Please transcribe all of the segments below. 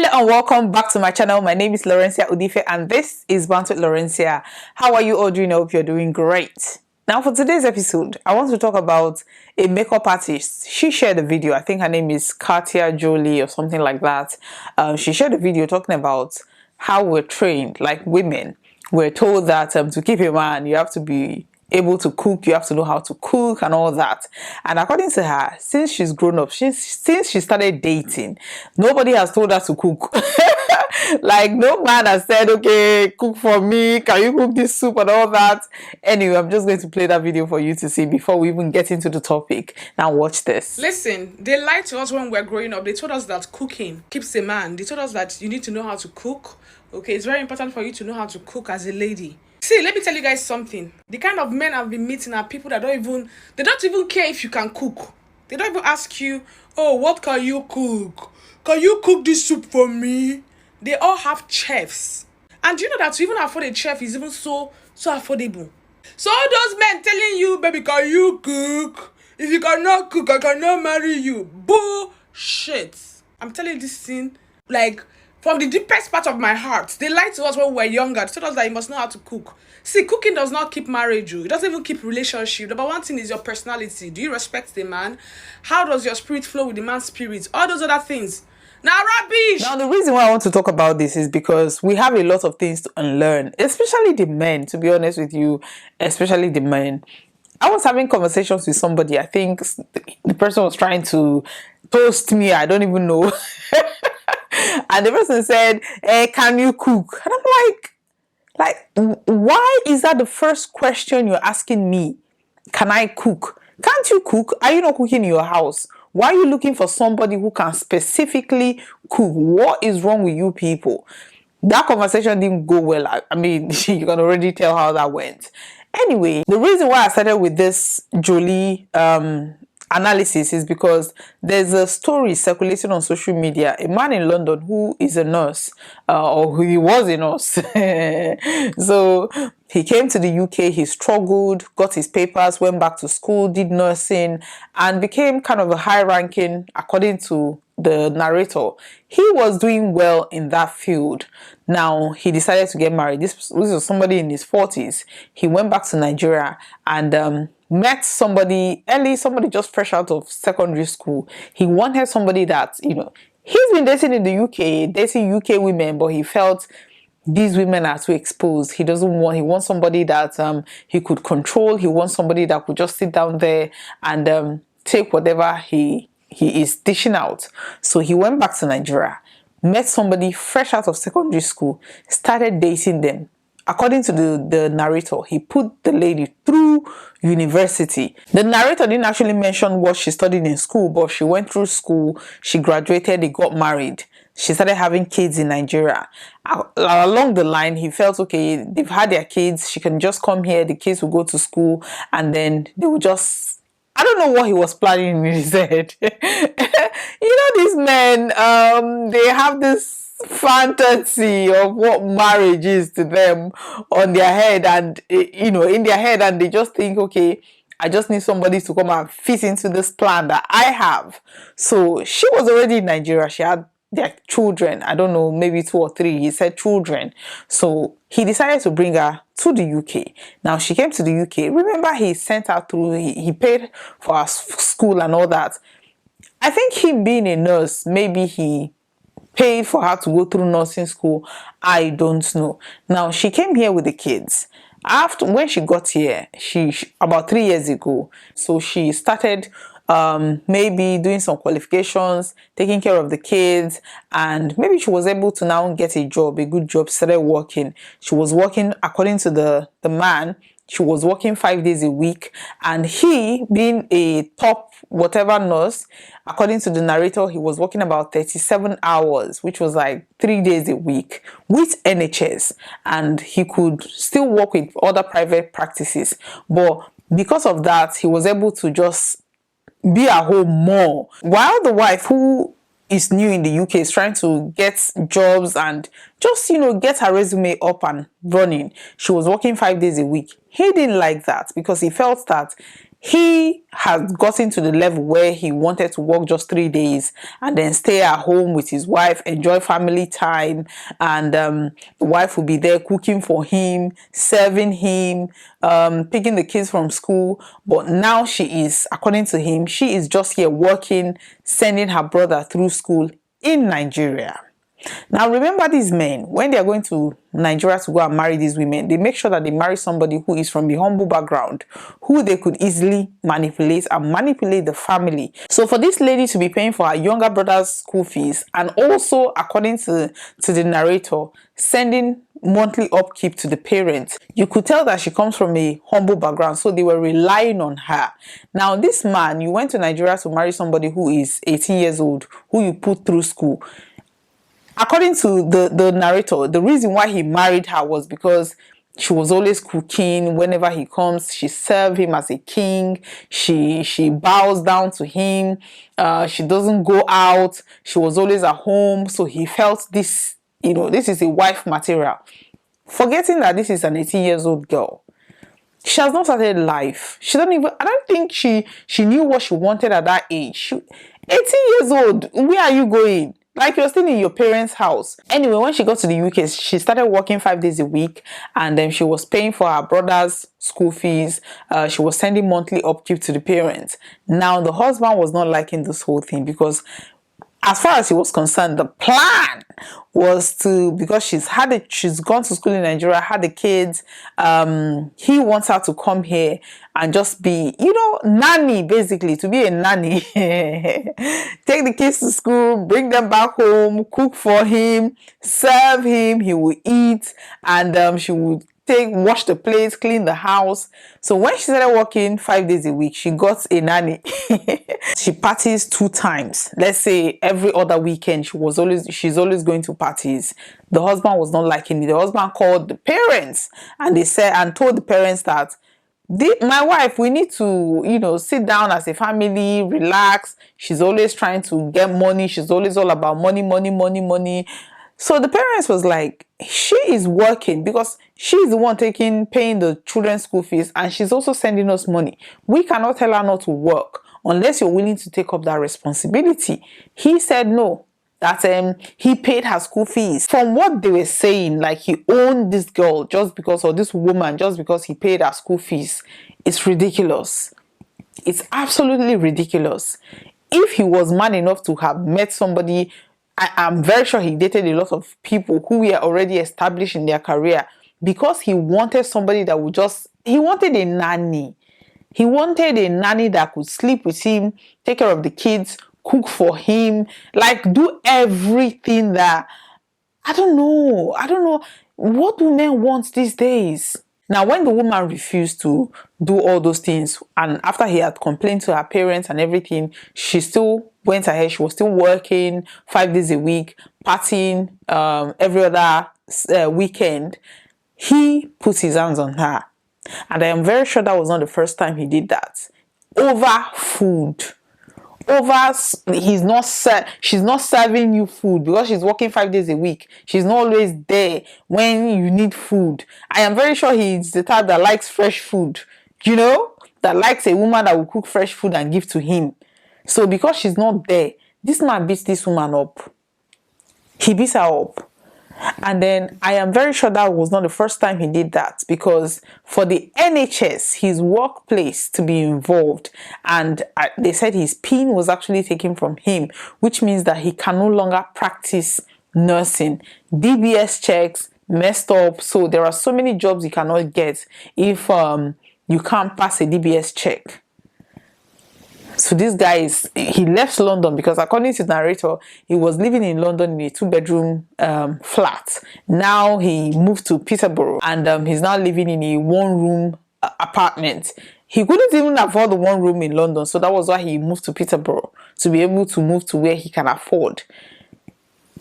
Hello and welcome back to my channel. My name is Lawrencia and this is Bantz with Lawrencia. How are you all doing? I hope you're doing great. Now for today's episode, I want to talk about a makeup artist. She shared a video. I think her name is Katia Jolie or something like that. She shared a video talking about how we're trained, like women. We're told that to keep a man, you have to be able to cook, you have to know how to cook and all that. And according to her, since she's grown up, since she started dating, nobody has told her to cook. Like no man has said, okay, cook for me, can you cook this soup and all that. Anyway, I'm just going to play that video for you to see before we even get into the topic. Now watch this. Listen, they lied to us when we were growing up. They told us that cooking keeps a man. They told us that you need to know how to cook. Okay, it's very important for you to know how to cook as a lady. See, let me tell you guys something. The kind of men I've been meeting are people that don't even care if you can cook. They don't even ask you, oh, what can you cook? Can you cook this soup for me? They all have chefs. And you know that to even afford a chef is even so affordable. So all those men telling you, baby, can you cook? If you cannot cook, I cannot marry you. Bullshit. I'm telling you this thing, like, from the deepest part of my heart. They lied to us when we were younger. They told us that you must know how to cook. See, cooking does not keep marriage. It doesn't even keep relationship. Number one thing is your personality. Do you respect the man? How does your spirit flow with the man's spirit? All those other things. Now, rubbish! Now, the reason why I want to talk about this is because we have a lot of things to unlearn, especially the men, to be honest with you, especially the men. I was having conversations with somebody. I think the person was trying to toast me. I don't even know. And the person said, can you cook? And I'm like, why is that the first question you're asking me? Can I cook? Can't you cook? Are you not cooking in your house? Why are you looking for somebody who can specifically cook? What is wrong with you people? That conversation didn't go well. I mean, you can already tell how that went. Anyway, the reason why I started with this Jolie analysis is because there's a story circulating on social media. A man in London who is a nurse, or who he was a nurse. So he came to the UK, he struggled, got his papers, went back to school, did nursing, and became kind of a high ranking, according to the narrator. He was doing well in that field. Now he decided to get married. This was somebody in his 40s. He went back to Nigeria and met somebody just fresh out of secondary school. He wanted somebody that, he's been dating in the UK, dating UK women, but he felt these women are too exposed. He wants somebody that he could control. He wants somebody that could just sit down there and take whatever he is dishing out. So he went back to Nigeria, met somebody fresh out of secondary school, started dating them. According to the narrator, he put the lady through university. The narrator didn't actually mention what she studied in school, but she went through school, she graduated, they got married. She started having kids in Nigeria. Along the line, he felt, okay, they've had their kids, she can just come here, the kids will go to school, and then they will just, I don't know what he was planning in his head. These men, they have this fantasy of what marriage is to them on their head, and in their head, and they just think, okay, I just need somebody to come and fit into this plan that I have. So she was already in Nigeria. She had their children, I don't know, maybe 2 or 3, he said children. So he decided to bring her to the UK. Now she came to the UK. Remember, he sent her through, he paid for her school and all that. I think him being a nurse, maybe he paid for her to go through nursing school. I don't know. Now she came here with the kids. When she got here, she about 3 years ago, so she started maybe doing some qualifications, taking care of the kids, and maybe she was able to now get a good job, started working. She was working, according to the man, she was working 5 days a week, and he, being a top whatever nurse, according to the narrator, he was working about 37 hours, which was like 3 days a week with NHS, and he could still work with other private practices. But because of that, he was able to just be at home more, while the wife, who is new in the UK, is trying to get jobs and just get her resume up and running. She was working 5 days a week. He didn't like that because he felt that He has gotten to the level where he wanted to work just 3 days and then stay at home with his wife, enjoy family time, and the wife will be there cooking for him, serving him, picking the kids from school. But now she is, according to him, she is just here working, sending her brother through school in Nigeria. Now remember, these men, when they are going to Nigeria to go and marry these women, they make sure that they marry somebody who is from a humble background, who they could easily manipulate and manipulate the family. So for this lady to be paying for her younger brother's school fees, and also, according to the narrator, sending monthly upkeep to the parents, you could tell that she comes from a humble background, so they were relying on her. Now this man, you went to Nigeria to marry somebody who is 18 years old, who you put through school. According to the narrator, the reason why he married her was because she was always cooking. Whenever he comes, she served him as a king. She bows down to him. She doesn't go out. She was always at home. So he felt this, this is a wife material. Forgetting that this is an 18 years old girl. She has not started life. I don't think she knew what she wanted at that age. 18 years old, where are you going? Like, you're still in your parents' house. Anyway, when she got to the UK, she started working 5 days a week, and then she was paying for her brother's school fees. She was sending monthly upkeep to the parents. Now, the husband was not liking this whole thing because, as far as he was concerned, the plan was to, because she's gone to school in Nigeria, had the kids, he wants her to come here and just be, nanny, basically, to be a nanny. Take the kids to school, bring them back home, cook for him, serve him, he will eat, and she would wash the plates, clean the house. So when she started working 5 days a week, she got a nanny. She parties 2 times. Let's say every other weekend, she's always going to parties. The husband was not liking it. The husband called the parents and told the parents that my wife, we need to, sit down as a family, relax. She's always trying to get money. She's always all about money, money, money, money. So the parents was like, she is working because she's the one paying the children's school fees, and she's also sending us money. We cannot tell her not to work unless you're willing to take up that responsibility. He said no, that he paid her school fees. From what they were saying, like he owned this girl just because, or this woman just because he paid her school fees. It's ridiculous. It's absolutely ridiculous. If he was man enough to have met somebody, I'm very sure he dated a lot of people who were already established in their career, because he wanted somebody that would he wanted a nanny. He wanted a nanny that could sleep with him, take care of the kids, cook for him, like do everything that, I don't know what women want these days. Now, when the woman refused to do all those things, and after he had complained to her parents and everything, she still went ahead. She was still working 5 days a week, partying every other weekend. He put his hands on her. And I am very sure that was not the first time he did that. Over food. She's not serving you food because she's working 5 days a week. She's not always there when you need food. I am very sure he's the type that likes fresh food, that likes a woman that will cook fresh food and give to him. So because she's not there, this man beats this woman up. He beats her up. And then I am very sure that was not the first time he did that, because for the NHS, his workplace, to be involved, and they said his PIN was actually taken from him, which means that he can no longer practice nursing. DBS checks messed up, so there are so many jobs you cannot get if you can't pass a DBS check. So this guy he left London because, according to the narrator, he was living in London in a 2-bedroom flat. Now he moved to Peterborough, and he's now living in a 1-room apartment. He couldn't even afford the 1 room in London, so that was why he moved to Peterborough, to be able to move to where he can afford.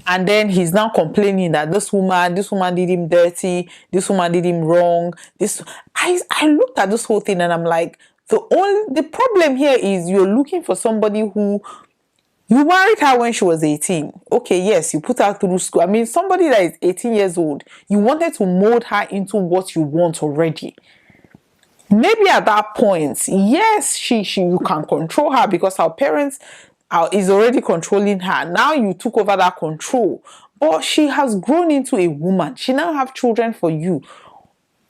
And then he's now complaining that this woman did him dirty, this woman did him wrong. I looked at this whole thing and I'm like, the problem here is you're looking for somebody who, you married her when she was 18. Okay, yes, you put her through school. I mean, somebody that is 18 years old, you wanted to mold her into what you want already. Maybe at that point, yes, she you can control her because her parents is already controlling her. Now you took over that control, but she has grown into a woman. She now have children for you.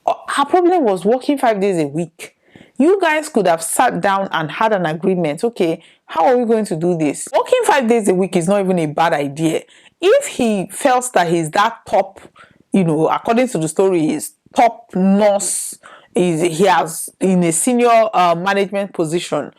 Her problem was working 5 days a week. You guys could have sat down and had an agreement. Okay, how are we going to do this? Working 5 days a week is not even a bad idea. If he felt that he's that top, according to the story, he's top nurse, he has in a senior management position,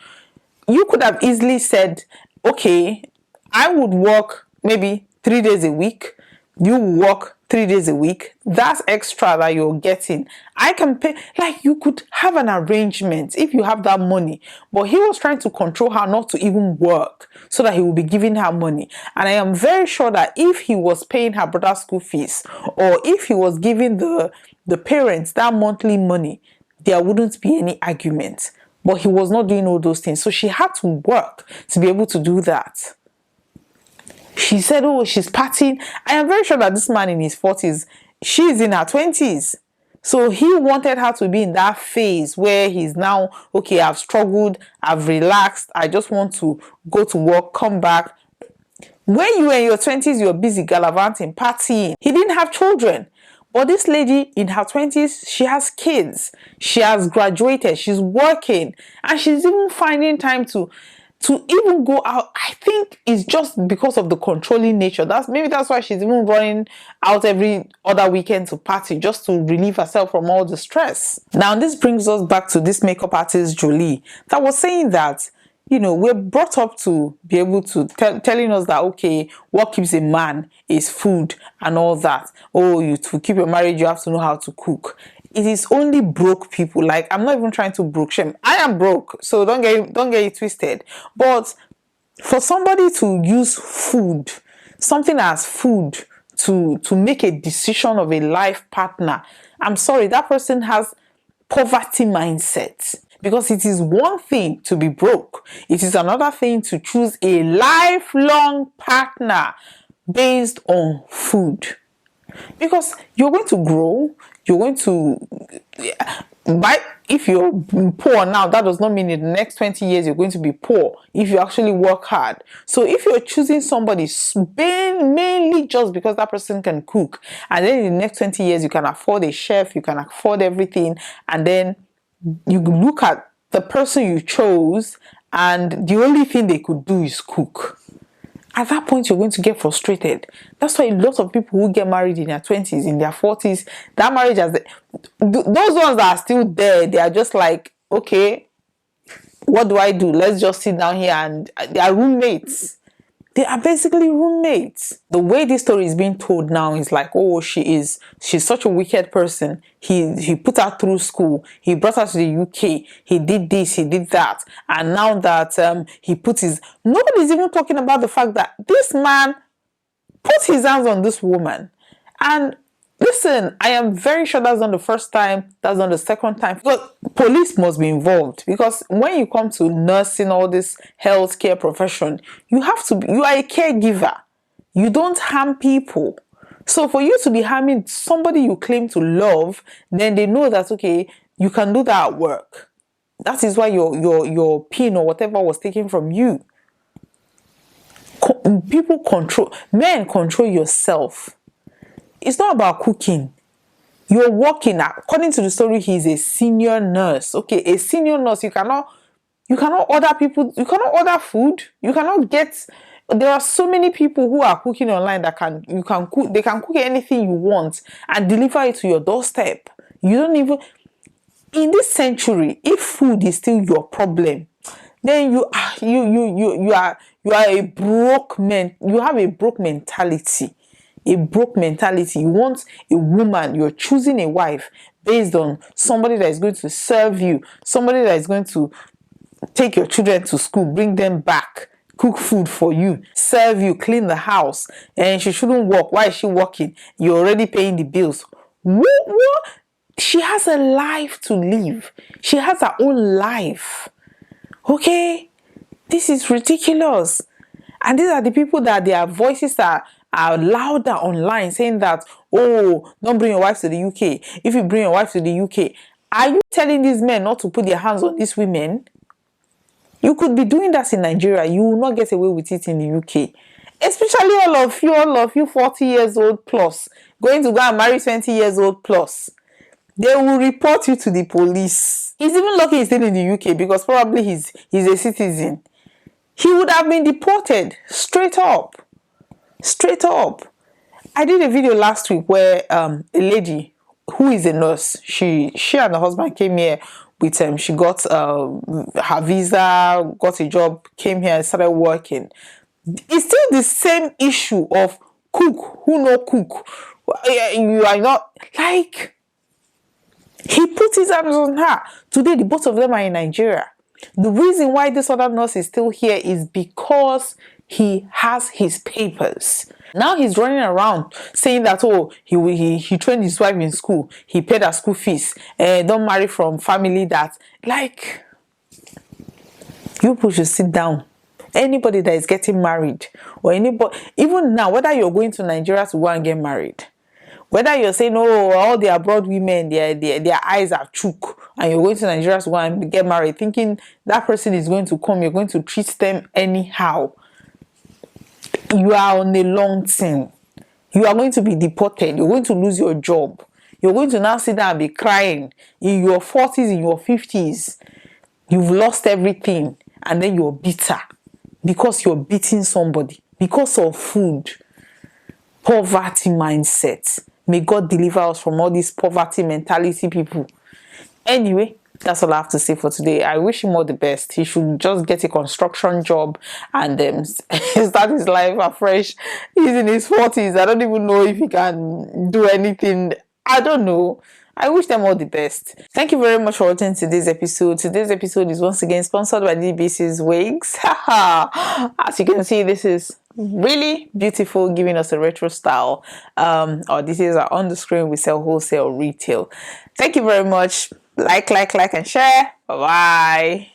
you could have easily said, okay, I would work maybe 3 days a week. You work 3 days a week. That's extra that you're getting. I can pay. Like, you could have an arrangement if you have that money. But he was trying to control her not to even work so that he will be giving her money. And I am very sure that if he was paying her brother's school fees, or if he was giving the parents that monthly money, there wouldn't be any argument. But he was not doing all those things. So she had to work to be able to do that. She said, oh, she's partying. I am very sure that this man in his 40s, she's in her 20s. So he wanted her to be in that phase where he's now, okay, I've struggled, I've relaxed, I just want to go to work, come back. When you were in your 20s, you're busy gallivanting, partying. He didn't have children. But this lady in her 20s, she has kids. She has graduated. She's working. And she's even finding time to even go out. I think it's just because of the controlling nature. Maybe that's why she's even running out every other weekend to party, just to relieve herself from all the stress. Now, this brings us back to this makeup artist, Jolie, that was saying that, we're brought up to be able to telling us that, okay, what keeps a man is food and all that. Oh, to keep your marriage, you have to know how to cook. It is only broke people. Like, I'm not even trying to broke shame. I am broke, so don't get it twisted. But for somebody to use food, something as food, to make a decision of a life partner, I'm sorry, that person has poverty mindset. Because it is one thing to be broke. It is another thing to choose a lifelong partner based on food. Because you're going to grow, you're going to if you're poor now, that does not mean in the next 20 years you're going to be poor if you actually work hard. So if you're choosing somebody mainly just because that person can cook, and then in the next 20 years you can afford a chef, you can afford everything, and then you look at the person you chose and the only thing they could do is cook. At that point, you're going to get frustrated. That's why a lot of people who get married in their 20s, in their 40s, that marriage those ones that are still there, they are just like, okay, what do I do? Let's just sit down here, and they are roommates. They are basically roommates. The way this story is being told now is like, oh, she's such a wicked person. He put her through school. He brought her to the UK. He did this, he did that. And now that nobody's even talking about the fact that this man put his hands on this woman. And listen, I am very sure that's not the first time, that's not the second time. But police must be involved, because when you come to nursing, all this healthcare profession, you are a caregiver. You don't harm people. So for you to be harming somebody you claim to love, then they know that, okay, you can do that at work. That is why your pin or whatever was taken from you. Men control yourself. It's not about cooking. You're working. According to the story, he's a senior nurse. Okay, a senior nurse. You cannot order people. You cannot order food. You cannot get. There are so many people who are cooking online that you can cook. They can cook anything you want and deliver it to your doorstep. You don't even. In this century, if food is still your problem, then you are a broke man. You have a broke mentality. A broke mentality. You want a woman, you're choosing a wife based on somebody that is going to serve you, somebody that is going to take your children to school, bring them back, cook food for you, serve you, clean the house, and she shouldn't work. Why is she working? You're already paying the bills. What? She has a life to live. She has her own life. Okay? This is ridiculous. And these are the people that their voices are louder online, saying that, oh, don't bring your wife to the UK. If you bring your wife to the UK, Are you telling these men not to put their hands on these women? You could be doing that in Nigeria. You will not get away with it in the UK. Especially all of you 40 years old plus, going to go and marry 20 years old plus. They will report you to the police. He's even lucky he's still in the UK because probably he's a citizen. He would have been deported straight up. Straight up. I did a video last week where a lady who is a nurse, she and her husband came here with she got her visa, got a job, came here and started working. It's still the same issue of cook, who no cook. You are not, like, he put his arms on her. Today, the both of them are in Nigeria. The reason why this other nurse is still here is because he has his papers. Now he's running around saying that, oh, he trained his wife in school, he paid her school fees, don't marry from family that, like, you people should sit down. Anybody that is getting married, or anybody, even now, whether you're going to Nigeria to go and get married, whether you're saying, oh, all the abroad women, their eyes are chook, and you're going to Nigeria to go and get married, thinking that person is going to come, you're going to treat them anyhow. You are on a long thing. You are going to be deported. You're going to lose your job. You're going to now sit down and be crying in your 40s, in your 50s. You've lost everything, and then you're bitter because you're beating somebody because of food. Poverty mindset. May God deliver us from all these poverty mentality people. Anyway, that's all I have to say for today. I wish him all the best. He should just get a construction job and start his life afresh. He's in his 40s. I don't even know if he can do anything. I don't know. I wish them all the best. Thank you very much for watching today's episode. Today's episode is once again sponsored by DBC's Wigs. As you can see, this is really beautiful, giving us a retro style. Our details are on the screen. We sell wholesale, retail. Thank you very much. Like, and share. Bye-bye.